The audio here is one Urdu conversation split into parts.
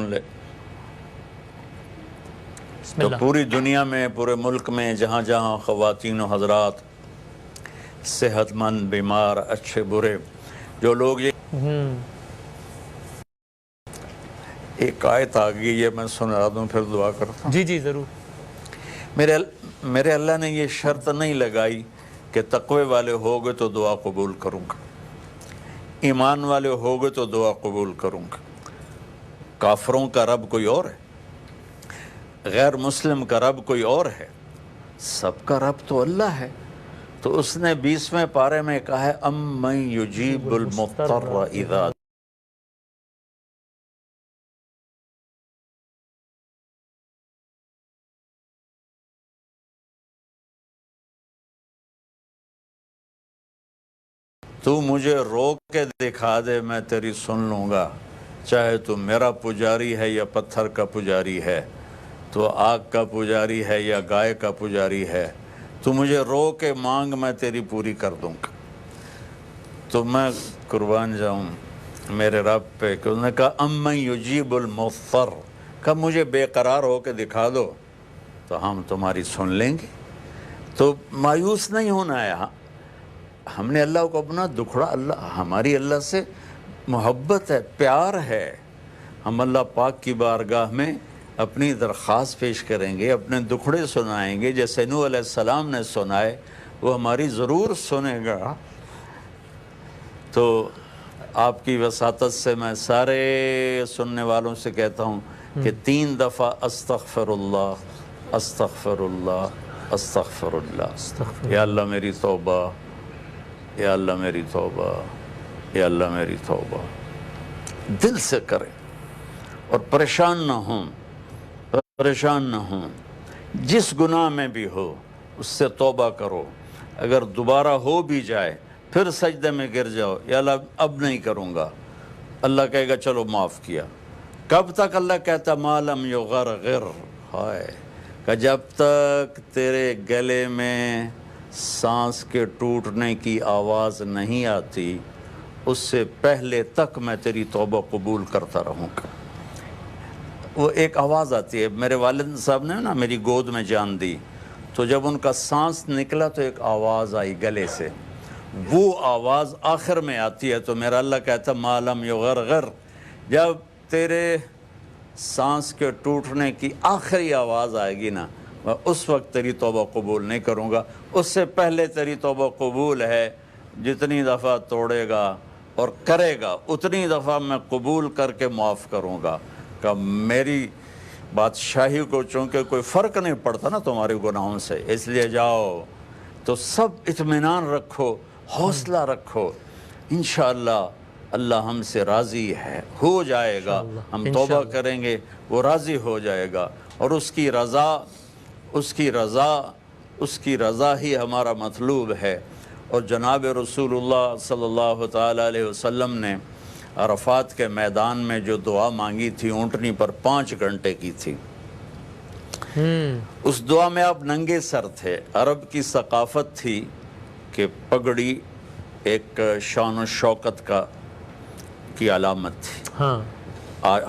لے تو پوری دنیا میں، پورے ملک میں جہاں جہاں خواتین و حضرات صحت مند، بیمار، اچھے برے، جو لوگ یہ ایک آیت آ گئی ہے، میں سنا دوں پھر دعا کرتا ہوں۔ جی ضرور۔ میرے اللہ نے یہ شرط نہیں لگائی کہ تقوی والے ہوگے تو دعا قبول کروں گا، ایمان والے ہوگے تو دعا قبول کروں گا۔ کافروں کا رب کوئی اور ہے، غیر مسلم کا رب کوئی اور ہے، سب کا رب تو اللہ ہے۔ تو اس نے 20ویں پارے میں کہا ہے امن یجیب المضطر اذا تو مجھے روک کے دکھا دے، میں تیری سن لوں گا، چاہے تو میرا پجاری ہے یا پتھر کا پجاری ہے، تو آگ کا پجاری ہے یا گائے کا پجاری ہے، تو مجھے رو کے مانگ، میں تیری پوری کر دوں گا۔ تو میں قربان جاؤں میرے رب پہ کہ انہوں نے کہا امن یجیب المضطر، کہ مجھے بے قرار ہو کے دکھا دو تو ہم تمہاری سن لیں گے۔ تو مایوس نہیں ہونا ہے، ہم نے اللہ کو اپنا دکھڑا، ہماری اللہ سے محبت ہے، پیار ہے، ہم اللہ پاک کی بارگاہ میں اپنی درخواست پیش کریں گے، اپنے دکھڑے سنائیں گے، جیسے نوح علیہ السلام نے سنائے، وہ ہماری ضرور سنے گا۔ تو آپ کی وساطت سے میں سارے سننے والوں سے کہتا ہوں کہ 3 دفعہ استغفر اللہ استغفر اللہ استغفر اللہ، یا اللہ میری توبہ، یا اللہ میری توبہ، یا اللہ میری توبہ، دل سے کریں اور پریشان نہ ہوں، پریشان نہ ہوں، جس گناہ میں بھی ہو اس سے توبہ کرو، اگر دوبارہ ہو بھی جائے پھر سجدے میں گر جاؤ، یا اللہ اب نہیں کروں گا، اللہ کہے گا چلو معاف کیا۔ کب تک اللہ کہتا ما لم یغرغر، ہائے، کہ جب تک تیرے گلے میں سانس کے ٹوٹنے کی آواز نہیں آتی، اس سے پہلے تک میں تیری توبہ قبول کرتا رہوں گا۔ وہ ایک آواز آتی ہے، میرے والد صاحب نے نا میری گود میں جان دی، تو جب ان کا سانس نکلا تو ایک آواز آئی گلے سے، وہ آواز آخر میں آتی ہے، تو میرا اللہ کہتا ما لم یغرغر، جب تیرے سانس کے ٹوٹنے کی آخری آواز آئے گی نا، میں اس وقت تیری توبہ قبول نہیں کروں گا، اس سے پہلے تیری توبہ قبول ہے، جتنی دفعہ توڑے گا اور کرے گا اتنی دفعہ میں قبول کر کے معاف کروں گا۔ کہ میری بادشاہی کو چونکہ کوئی فرق نہیں پڑتا نا تمہارے گناہوں سے، اس لیے جاؤ تو سب اطمینان رکھو، حوصلہ رکھو، انشاءاللہ اللہ ہم سے راضی ہے، ہو جائے گا، ہم توبہ کریں گے وہ راضی ہو جائے گا، اور اس کی رضا ہی ہمارا مطلوب ہے۔ اور جناب رسول اللہ صلی اللہ تعالیٰ علیہ وسلم نے عرفات کے میدان میں جو دعا مانگی تھی، اونٹنی پر 5 گھنٹے کی تھی، اس دعا میں آپ ننگے سر تھے۔ عرب کی ثقافت تھی کہ پگڑی ایک شان و شوکت کی علامت تھی۔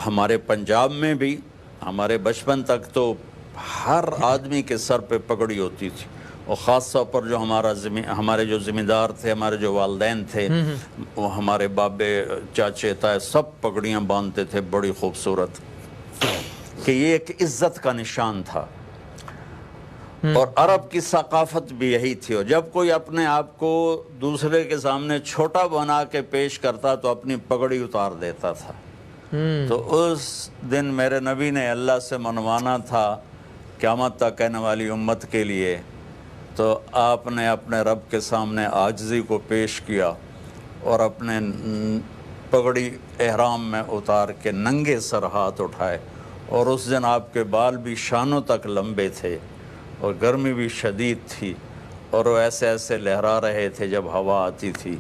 ہمارے پنجاب میں بھی ہمارے بچپن تک تو ہر آدمی کے سر پہ پگڑی ہوتی تھی، اور خاص طور پر جو ہمارے جو ذمہ دار تھے، ہمارے جو والدین تھے، وہ ہمارے بابے، چاچے، تائے، سب پگڑیاں باندھتے تھے بڑی خوبصورت، کہ یہ ایک عزت کا نشان تھا۔ اور عرب کی ثقافت بھی یہی تھی، اور جب کوئی اپنے آپ کو دوسرے کے سامنے چھوٹا بنا کے پیش کرتا تو اپنی پگڑی اتار دیتا تھا۔ تو اس دن میرے نبی نے اللہ سے منوانا تھا قیامت تک کہنے والی امت کے لیے، تو آپ نے اپنے رب کے سامنے عاجزی کو پیش کیا اور اپنے پگڑی احرام میں اتار کے ننگے سر ہاتھ اٹھائے، اور اس دن آپ کے بال بھی شانوں تک لمبے تھے، اور گرمی بھی شدید تھی، اور وہ ایسے ایسے لہرا رہے تھے جب ہوا آتی تھی،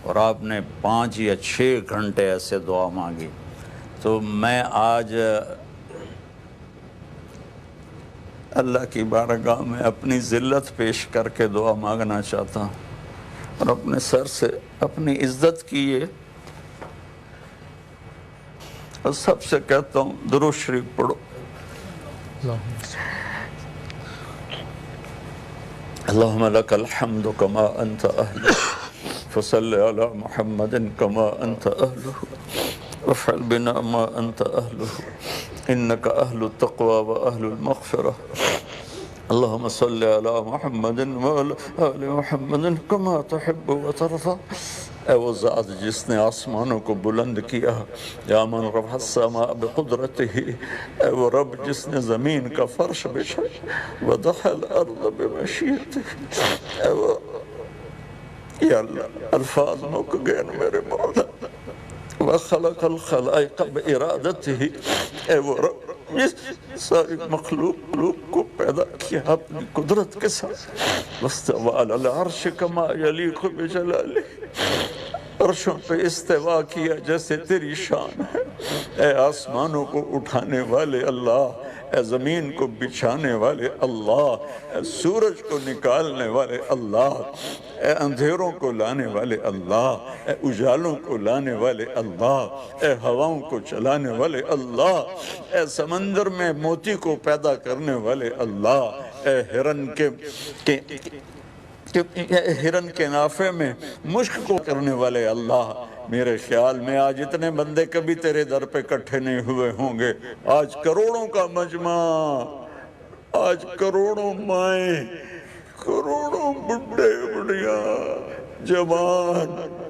اور آپ نے 5 یا 6 گھنٹے ایسے دعا مانگی۔ تو میں آج اللہ کی بارگاہ میں اپنی ذلت پیش کر کے دعا مانگنا چاہتا ہوں، اور اپنے سر سے اپنی عزت کی یہ اور سب سے کہتا ہوں درود شریف پڑھو. اللہم لک الحمد کما انت اہلہ فصل علی محمد کما انت اہلہ وافعل بنا ما انت اہلہ انک اہل التقوی و اہل المغفرہ. اللہم صلی علی محمد وعلی آل محمد کما تحب و ترضى. اے وہ ذات جس نے آسمانوں کو بلند کیا، یا من رفع السماء بقدرتہ، اے وہ رب جس نے زمین کا فرش بچھایا، وضع الارض بمشیئتہ. اے وہ یا اللہ الفاظ مک گئے میرے مولا. وخلق الخلائق بارادتہ، اے وہ رب جس ساری مخلوق کو پیدا کیا اپنی قدرت کے ساتھ. واستوى علی العرش کما یلیق بجلالہ، عرشوں پہ استوا کیا جیسے تیری شان ہے. اے آسمانوں کو اٹھانے والے اللہ، اے زمین کو بچھانے والے اللہ، اے سورج کو نکالنے والے اللہ، اے اندھیروں کو لانے والے اللہ، اے اجالوں کو لانے والے اللہ، اے ہواؤں کو چلانے والے اللہ، اے سمندر میں موتی کو پیدا کرنے والے اللہ، اے ہرن کے نافے میں مشک کو کرنے والے اللہ. میرے خیال میں آج اتنے بندے کبھی تیرے در پہ کٹھے نہیں ہوئے ہوں گے. آج کروڑوں کا مجمع، آج کروڑوں مائیں، کروڑوں بڈھے بڑھیاں، جوان،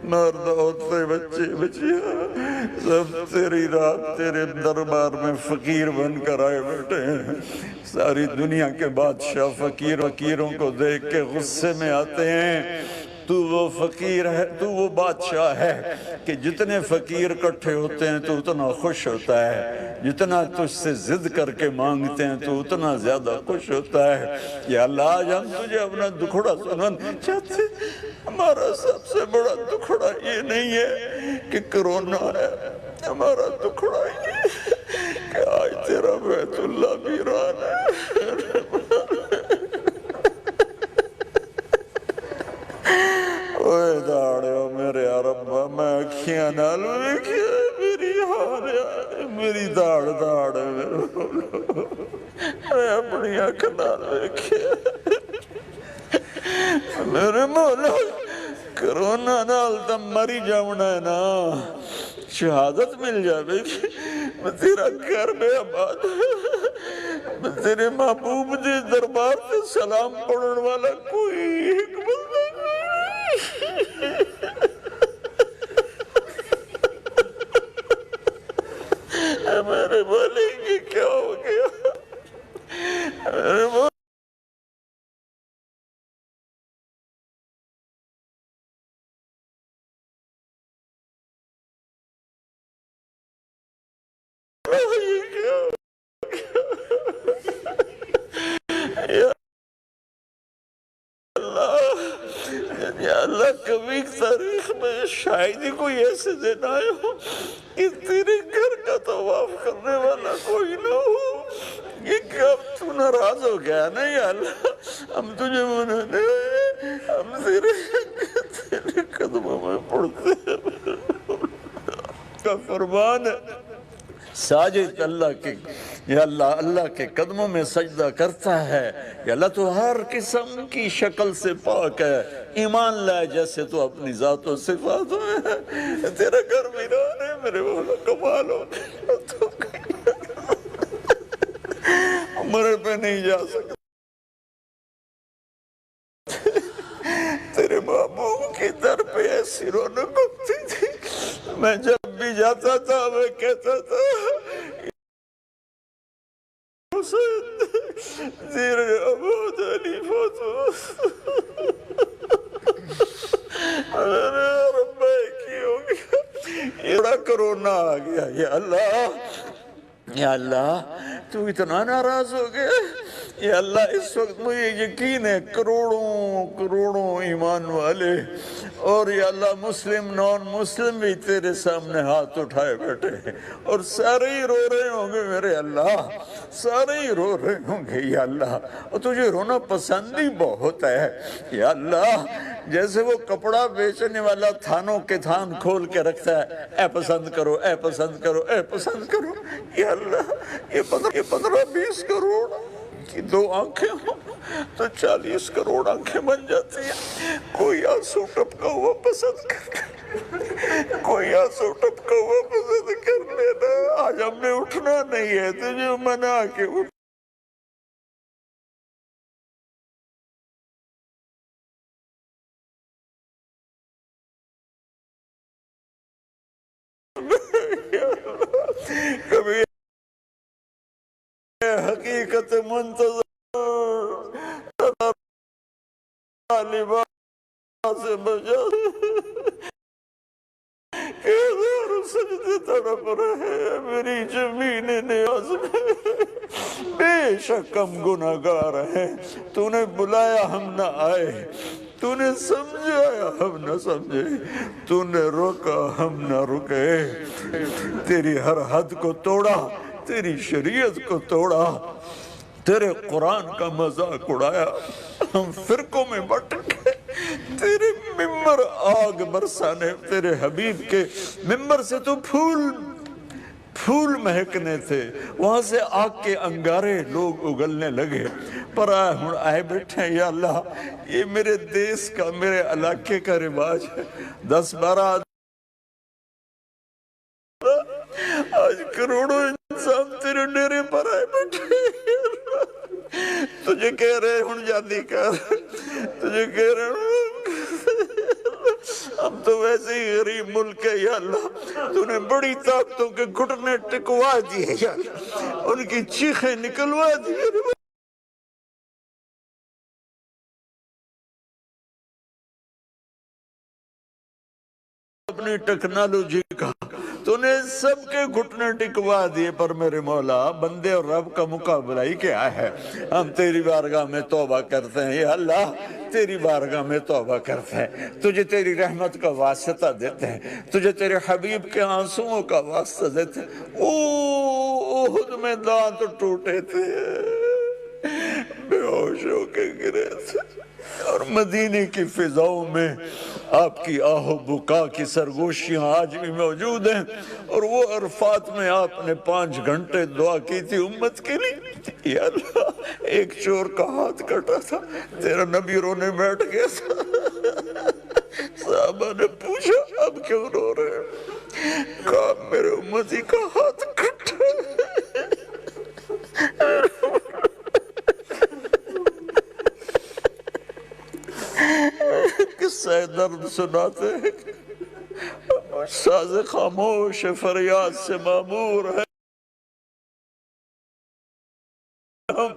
مرد، عورتیں، بچے بچیاں، سب تیری رات تیرے دربار میں فقیر بن کر آئے بیٹھے ہیں. ساری دنیا کے بادشاہ فقیروں کو دیکھ کے غصے میں آتے ہیں. تو وہ فقیر ہے، تو وہ بادشاہ ہے کہ جتنے فقیر کٹھے ہوتے ہیں تو اتنا خوش ہوتا ہے، جتنا تجھ سے ضد کر کے مانگتے ہیں تو اتنا زیادہ خوش ہوتا ہے. یا اللہ آج ہم تجھے اپنا دکھڑا سنانا چاہتے ہیں. ہمارا سب سے بڑا دکھڑا یہ نہیں ہے کہ کرونا ہے، ہمارا دکھڑا یہ ہے کہ آج تیرا بیت اللہ ویران ہے. اوہ داڑیو میرے ربا، میں اکھیاں نال ویکھیا میری ہاریا، میری داڑ میں اپنی اکھ نال ویکھیا میرے مولا. کرونا نال تم مری جاؤنا ہے نا، شہادت مل جاوے گی. میں تیرا گھر بے آباد، میں تیرے محبوب دے دربار سے سلام پڑھن والا کوئی ایک بندہ میرے بھلے کی کیا ہو گیا؟ میرے یا اللہ کبھی تاریخ میں شاید ہی کوئی ایسے دن آئے ہو کہ تیرے گھر کا طواف کرنے والا کوئی نہ ہو. یہ کب تو ناراض ہو گیا نا یا اللہ؟ ہم تجھے منانے آئے، ہم تیرے قدموں میں پڑھتے ہیں. کا فرمان ہے ساجد اللہ کے، یا اللہ اللہ کے قدموں میں سجدہ کرتا ہے. یا اللہ تو ہر قسم کی شکل سے پاک ہے. ایمان لائے جیسے تو اپنی ذات و صفات میں. تیرا گھر ویران ہے میرے مولا، کمال ہو تو عمر پہ نہیں جا سکتا. تیرے محبوب کی در پہ ایسی رونق ہوتی تھی. میں جب بھی جاتا تھا میں کہتا تھا حسین زیر عباد علی فاطمہ. میرے رب کی ہو گیا، یہ بڑا کرونا آ گیا. یا اللہ، یا اللہ تو اتنا ناراض ہو گیا. یا اللہ اس وقت مجھے یقین ہے کروڑوں ایمان والے اور یا اللہ مسلم نان مسلم بھی تیرے سامنے ہاتھ اٹھائے بیٹھے ہیں اور سارے ہی رو رہے ہوں گے میرے اللہ، سارے ہی رو رہے ہوں گے. یا اللہ اور تجھے رونا پسند ہی بہت ہے. یا اللہ جیسے وہ کپڑا بیچنے والا تھانوں کے تھان کھول کے رکھتا ہے، اے پسند کرو، اے پسند کرو، اے پسند کرو۔ یا اللہ، یہ 15-20 کروڑ کی 2 آنکھیں ہوں تو 40 کروڑ آنکھیں بن جاتی ہیں۔ کوئی آنسو ٹپکا ہوا پسند کر، کوئی آنسو ٹپکا ہوا پسند کر لینا۔ آج ہم نے اٹھنا نہیں ہے، تجھے منع کے اٹھ کبھی حقیقت منتظر لباس بجا کہ ہزار سجدے تڑپ رہے میری زمین نیاز میں، بے شک ہم گناہگار ہیں، تو نے بلایا ہم نہ آئے، تو نے سمجھایا ہم نہ سمجھے، تو نے روکا ہم نہ رکے، تیری ہر حد کو توڑا، تیری شریعت کو توڑا، تیرے قرآن کا مذاق اڑایا، ہم فرقوں میں بٹ گئے، تیرے ممبر آگ برسانے، تیرے حبیب کے ممبر سے تو پھول مہکنے تھے، وہاں سے آگ کے انگارے لوگ اگلنے لگے، پر آئے بیٹھے ہیں۔ یا اللہ، یہ میرے دیس کا، میرے علاقے کا رواج ہے، 10-12 آج کروڑوں انسان تیرے ڈیرے پر آئے بیٹھے ہیں، تجھے کہہ رہے ہوں جلدی کر، تجھے کہہ رہے ہوں ہم تو ویسے ہی غریب ملک ہے۔ یا اللہ، تو نے بڑی طاقتوں کے گھٹنے ٹکوا دیے، یا اللہ ان کی چیخیں نکلوا دیے، اپنی ٹیکنالوجی کا تو نے سب کے گھٹنے ٹکوا دیے، پر میرے مولا بندے اور رب کا مقابلہ ہی کیا ہے؟ ہم تیری بارگاہ میں توبہ کرتے ہیں، یا اللہ تیری بارگاہ میں توبہ کرتے ہیں، تجھے تیری رحمت کا واسطہ دیتے ہیں، تجھے تیرے حبیب کے آنسوؤں کا واسطہ دیتے ہیں۔ احد میں دانت ٹوٹے تھے، بے ہوش ہو کے گرے تھے، اور مدینے کی فضاؤں میں آپ کی آہ و بکا کی سرگوشیاں آج بھی موجود ہیں، اور وہ عرفات میں آپ نے 5 گھنٹے دعا کی تھی امت کے لیے۔ یا اللہ، ایک چور کا ہاتھ کٹا تھا، تیرا نبی رونے بیٹھ گیا تھا، صحابہ نے پوچھا اب کیوں رو رہے ہیں؟ کہا میرے امتی کا ہاتھ کٹا۔ قصہ درد سناتے ہیں، ساز خاموش فریاد سے معمور ہے، ہم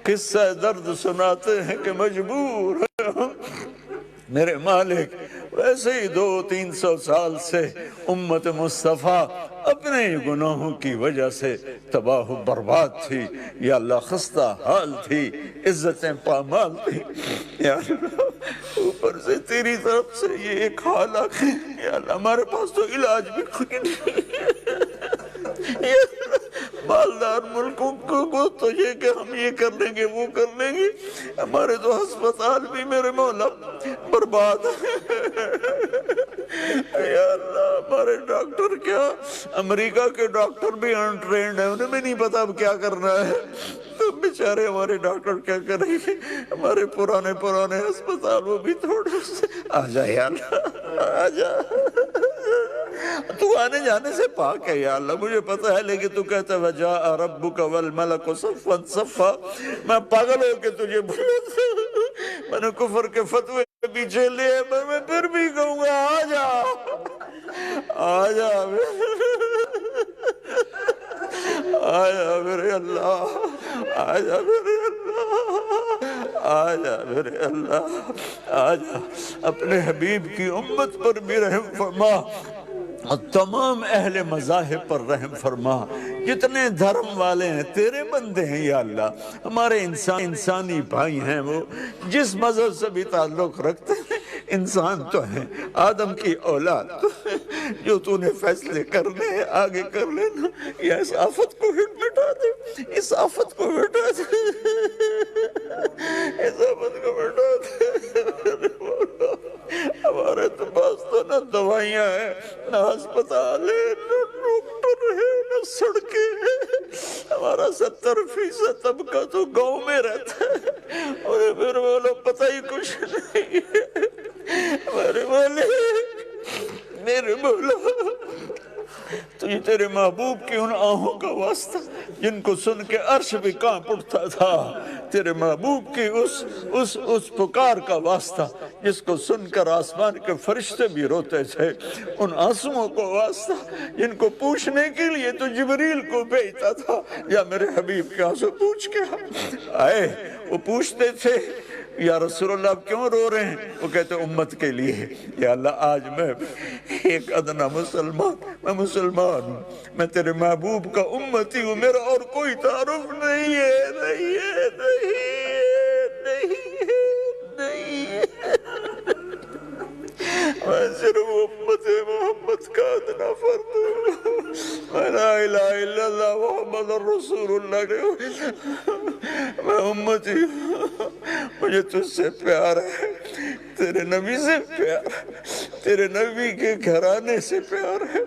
قصہ درد سناتے ہیں کہ مجبور ہے ہم۔ میرے مالک، ویسے ہی 200-300 سال سے امت مصطفیٰ اپنے گناہوں کی وجہ سے تباہ و برباد تھی، یا اللہ خستہ حال تھی، عزتیں پامال تھی، یا اللہ اوپر سے تیری طرف سے یہ ایک حال آ گئی، یا اللہ ہمارے پاس تو علاج بھی کوئی نہیں، یا اللہ مالدار ملکوں کو تو یہ کہ ہم یہ کر لیں گے وہ کر لیں گے، ہمارے تو ہسپتال بھی میرے مولا برباد ہیں، یا اللہ ہمارے ڈاکٹر کیا، امریکہ کے ڈاکٹر بھی انٹرینڈ ہیں، انہیں بھی نہیں پتا اب کیا کرنا ہے، تو بیچارے ہمارے ڈاکٹر کیا کریں گے، ہمارے پرانے ہسپتال وہ بھی تھوڑے سے آ جا، یا اللہ آ جا، تو آنے جانے سے پاک ہے یا اللہ، مجھے پتا ہے، لیکن تو کہتا ہے وَجَاءَ رَبُّكَ وَالْمَلَكُ صَفًّا صَفًّا، میں پاگل ہو کے تجھے بلاتا ہوں، میں نے کفر کے فتوے پیچھے لیے، میں پھر بھی کہوں گا آ جا، آ جا آجا میرے اللہ، آجا میرے اللہ، آجا میرے اللہ، آجا اپنے حبیب کی امت پر بھی رحم فرما، اور تمام اہل مذاہب پر رحم فرما، جتنے دھرم والے ہیں تیرے بندے ہیں یا اللہ، ہمارے انسانی بھائی ہیں، وہ جس مذہب سے بھی تعلق رکھتے ہیں، انسان تو ہیں، آدم کی اولاد تو ہیں، جو تو نے فیصلے کرنے ہیں آگے کر لینا، یا اس آفت کو مٹا دے، اس آفت کو مٹا دے، اس آفت کو مٹا دے، اسپتال ہے، نہ ڈاکٹر ہے، نہ سڑکیں ہیں، ہمارا 70% طبقہ تو گاؤں میں رہتا ہے، اور میرے مولا پتہ ہی کچھ نہیں ہے، میرے مولا، میرے مولا، تو یہ تیرے محبوب کی ان آنکھوں کا واسطہ جن کو سن کے عرش بھی کانپ اٹھتا تھا، تیرے محبوب کی اس پکار کا واسطہ جس کو سن کر آسمان کے فرشتے بھی روتے تھے، ان آنسوؤں کو واسطہ جن کو پوچھنے کے لیے تو جبریل کو بھیجتا تھا، یا میرے حبیب کے آنسو پوچھ کے آئے، وہ پوچھتے تھے یا رسول اللہ آپ کیوں رو رہے ہیں؟ وہ کہتے امت کے لیے، یا اللہ آج میں ایک ادنا مسلمان، میں مسلمان ہوں، میں تیرے محبوب کا امتی ہوں، میرا اور کوئی تعارف نہیں ہے، نہیں ہے، نہیں ہے، نہیں ہے، نہیں ہے، میں صرف امت محمد کا ادنا فرد ہوں، میں لا الہ الا اللہ محمد رسول اللہ، میں امتی ہوں، مجھے تجھ سے پیار ہے، تیرے نبی سے پیار ہے، تیرے نبی کے گھرانے سے پیار ہے،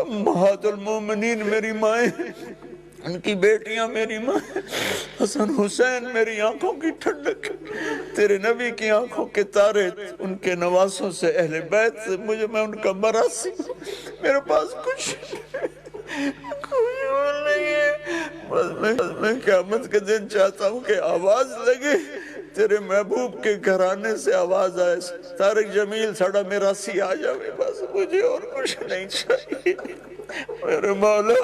امہات المومنین میری مائیں، ان کی بیٹیاں میری ماں، حسن حسین میری آنکھوں کی ٹھنڈک، تیرے نبی کی آنکھوں کے تارے، ان کے نواسوں سے، اہل بیت سے، میں ان کا مراسی ہوں، میرے پاس کچھ کوئی وہ نہیں ہے، بس میں قیامت کے دن چاہتا ہوں کہ آواز لگے، تیرے محبوب کے گھرانے سے آواز آئے، طارق جمیل ساڑا میراسی آ جاوے، بس مجھے اور کچھ نہیں چاہیے، میرے مولا،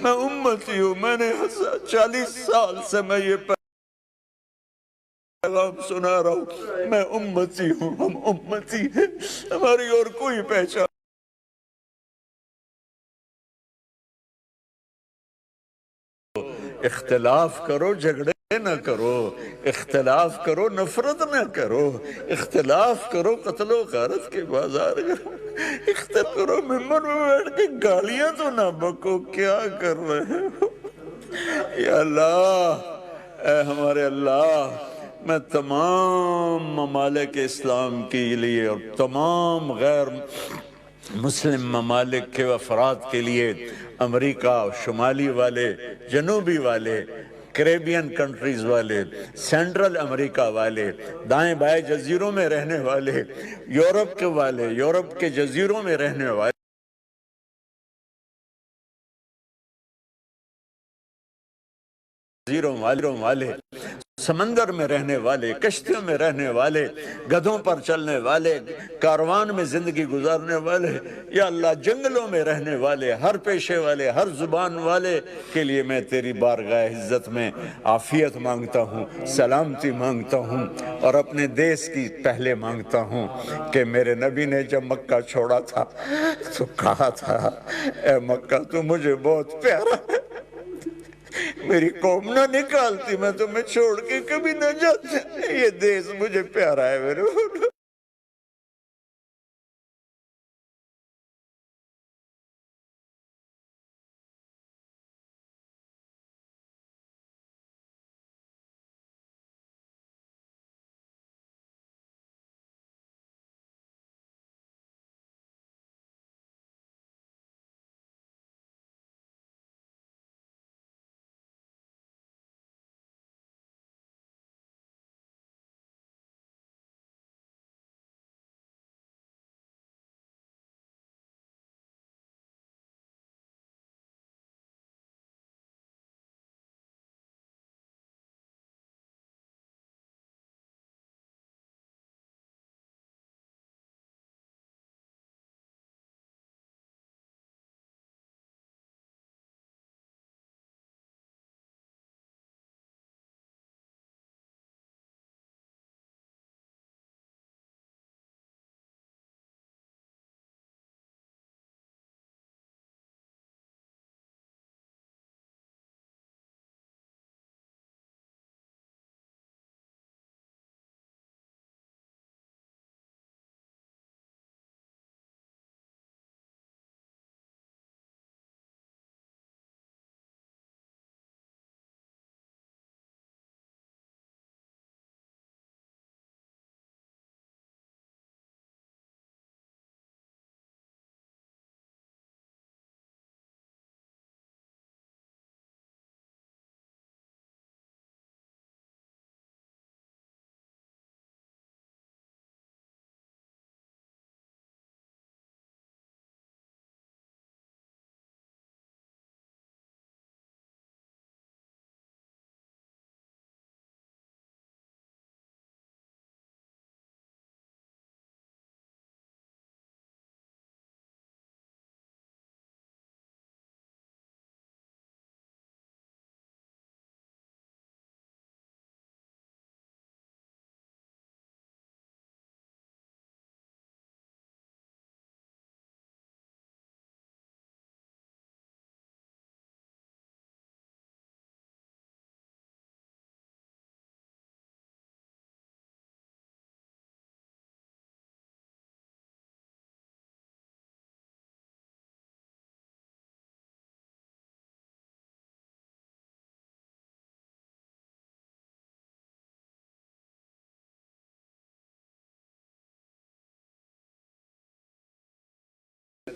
میں امتی ہوں، میں نے 40 سال سے میں یہ پیغام سنا رہا ہوں، میں امتی ہوں، ہم امتی ہیں، ہماری اور کوئی پہچان اختلاف کرو جھگڑے نہ کرو، اختلاف کرو نفرت نہ کرو، اختلاف کرو قتل و غارت کے بازار کرو، اختلاف کرو ممبر میں بیٹھ کے گالیاں تو نہ بکو، کیا کر رہے ہو یا اللہ، اے ہمارے اللہ، میں تمام ممالک اسلام کے لیے اور تمام غیر مسلم ممالک کے افراد کے لیے، امریکہ شمالی والے، جنوبی والے، کریبین کنٹریز والے، سینٹرل امریکہ والے، دائیں بائیں جزیروں میں رہنے والے، یورپ کے والے، یورپ کے جزیروں میں رہنے والے، جزیروں والے، سمندر میں رہنے والے، کشتیوں میں رہنے والے، گدھوں پر چلنے والے، کاروان میں زندگی گزارنے والے، یا اللہ جنگلوں میں رہنے والے، ہر پیشے والے، ہر زبان والے کے لیے میں تیری بارگاہ عزت میں عافیت مانگتا ہوں، سلامتی مانگتا ہوں، اور اپنے دیس کی پہلے مانگتا ہوں کہ میرے نبی نے جب مکہ چھوڑا تھا تو کہا تھا، اے مکہ تو مجھے بہت پیارا ہے، میری قوم نہ نکالتی، میں تمہیں چھوڑ کے کبھی نہ جاتی، یہ دیس مجھے پیارا ہے میرے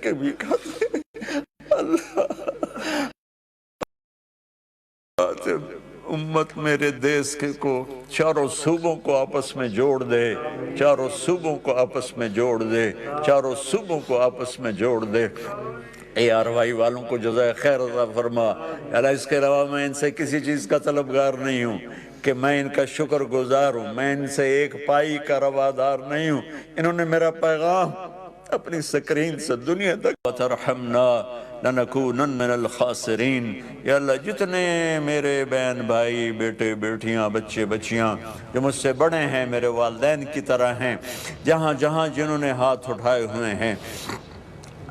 کے بھی کھاتے ہیں۔ اللہ امت میرے دیس کے کو چاروں صوبوں کو آپس میں جوڑ دے، چاروں صوبوں کو آپس میں جوڑ دے، چاروں صوبوں کو آپس میں جوڑ دے۔ اے آروائی والوں کو جزائے خیر عطا فرما۔ اللہ اس کے علاوہ میں ان سے کسی چیز کا طلبگار نہیں ہوں کہ میں ان کا شکر گزار ہوں، میں ان سے ایک پائی کا روادار نہیں ہوں۔ انہوں نے میرا پیغام اپنی سکرین سے دنیا تک وَتَرْحَمْنَا لَنَكُونَنَّ مِنَ الْخَاسِرِينَ۔ یا اللہ جتنے میرے بہن بھائی بیٹے بیٹیاں بچے بچیاں جو مجھ سے بڑے ہیں، میرے والدین کی طرح ہیں، جہاں جہاں جنہوں نے ہاتھ اٹھائے ہوئے ہیں،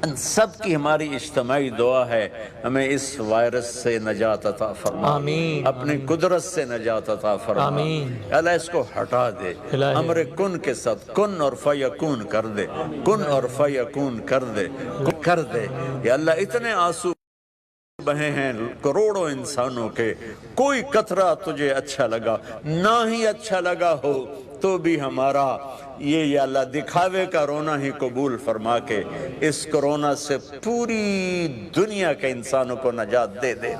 ان سب کی ہماری اجتماعی دعا ہے ہمیں اس وائرس سے نجات عطا فرما، آمین، اپنی قدرت سے نجات عطا فرما۔ آمین۔ اللہ اس کو ہٹا دے، الہی امر کن کے ساتھ کن اور فیکون کر دے، کن اور فیکون کر دے، کر دے۔ یا اللہ اتنے آنسو بہے ہیں کروڑوں انسانوں کے، کوئی قطرہ تجھے اچھا لگا، نہ ہی اچھا لگا ہو تو بھی ہمارا یہ یا اللہ دکھاوے کا رونا ہی قبول فرما کے اس کرونا سے پوری دنیا کے انسانوں کو نجات دے دے،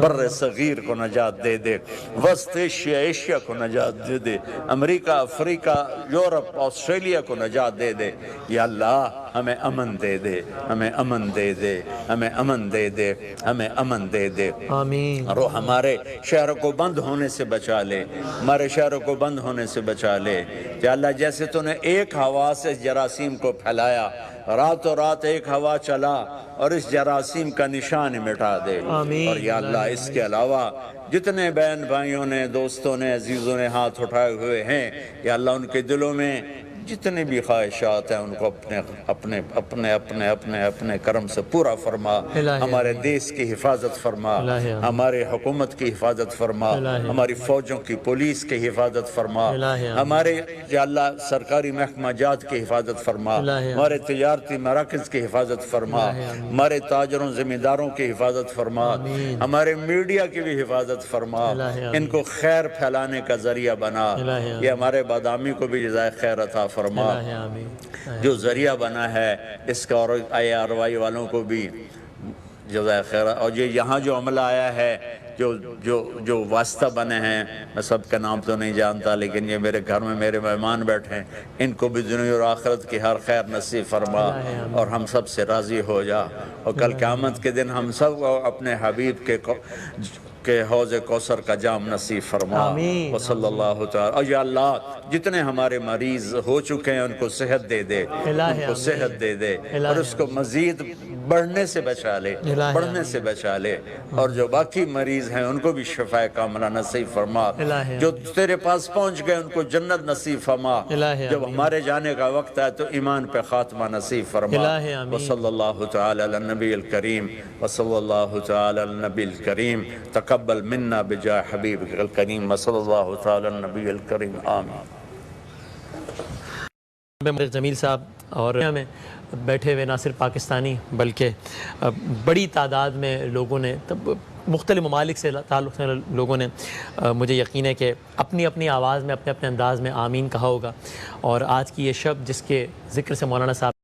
بر صغیر کو نجات دے دے، وسط ایشیا کو نجات دے دے، امریکہ افریقہ یورپ آسٹریلیا کو نجات دے دے۔ یا اللہ ہمیں امن دے دے، ہمیں امن دے دے، ہمیں امن دے دے، ہمیں امن دے دے۔ آمین۔ اور ہمارے شہروں کو بند ہونے سے بچا لے، ہمارے شہروں کو بند ہونے سے بچا لے۔ یا اللہ جیسے تو نے ایک ہوا سے اس جراثیم کو پھیلایا، راتوں رات ایک ہوا چلا اور اس جراثیم کا نشان مٹا دے۔ آمین۔ اور یا اللہ اس کے علاوہ جتنے بہن بھائیوں نے، دوستوں نے، عزیزوں نے ہاتھ اٹھائے ہوئے ہیں، یا اللہ ان کے دلوں میں جتنے بھی خواہشات ہیں ان کو اپنے اپنے اپنے اپنے اپنے اپنے کرم سے پورا فرما۔ ہمارے دیس کی حفاظت فرما، ہمارے حکومت کی حفاظت فرما، ہماری فوجوں کی پولیس کی حفاظت فرما، ہمارے یا اللہ سرکاری محکمہ جات کی حفاظت فرما، ہمارے تجارتی مراکز کی حفاظت فرما، ہمارے تاجروں زمینداروں کی حفاظت فرما، ہمارے میڈیا کی بھی حفاظت فرما، ان کو خیر پھیلانے کا ذریعہ بنا۔ یہ ہمارے بادامی کو بھی جزائے خیر عطا فرما، جو ذریعہ بنا ہے اس کا، اور آئی آر وائی والوں کو بھی جزائے خیر۔ اور یہ یہاں جو عملہ آیا ہے، جو واسطہ بنے ہیں، میں سب کا نام تو نہیں جانتا لیکن یہ میرے گھر میں میرے مہمان بیٹھے ہیں، ان کو بھی دنیا اور آخرت کی ہر خیر نصیب فرما اور ہم سب سے راضی ہو جا، اور کل قیامت کے دن ہم سب کو اپنے حبیب کے حوض کوثر کا جام نصیب فرما۔ وصلی اللہ تعالی۔ اور یا اللہ جتنے ہمارے مریض ہو چکے ہیں ان کو صحت دے دے، ان کو صحت دے دے اور اس کو مزید بڑھنے سے بچا لے، بڑھنے سے بچا لے، اور جو باقی مریض ہیں ان کو بھی شفاء کاملہ نصیب فرما، جو تیرے پاس پہنچ گئے ان کو جنت نصیب فرما، جب ہمارے جانے کا وقت ہے تو ایمان پہ خاتمہ نصیب فرما۔ وصلی اللہ تعالی علی النبی الکریم، وصلی اللہ تعالی علی النبی الکریم، تقبل منا بجاہ حبیبک الکریم، وصلی اللہ تعالی علی النبی الکریم، آمین۔ جمیل صاحب اور میں بیٹھے ہوئے نہ صرف پاکستانی بلکہ بڑی تعداد میں لوگوں نے، مختلف ممالک سے تعلق سے لوگوں نے، مجھے یقین ہے کہ اپنی اپنی آواز میں اپنے اپنے انداز میں آمین کہا ہوگا، اور آج کی یہ شب جس کے ذکر سے مولانا صاحب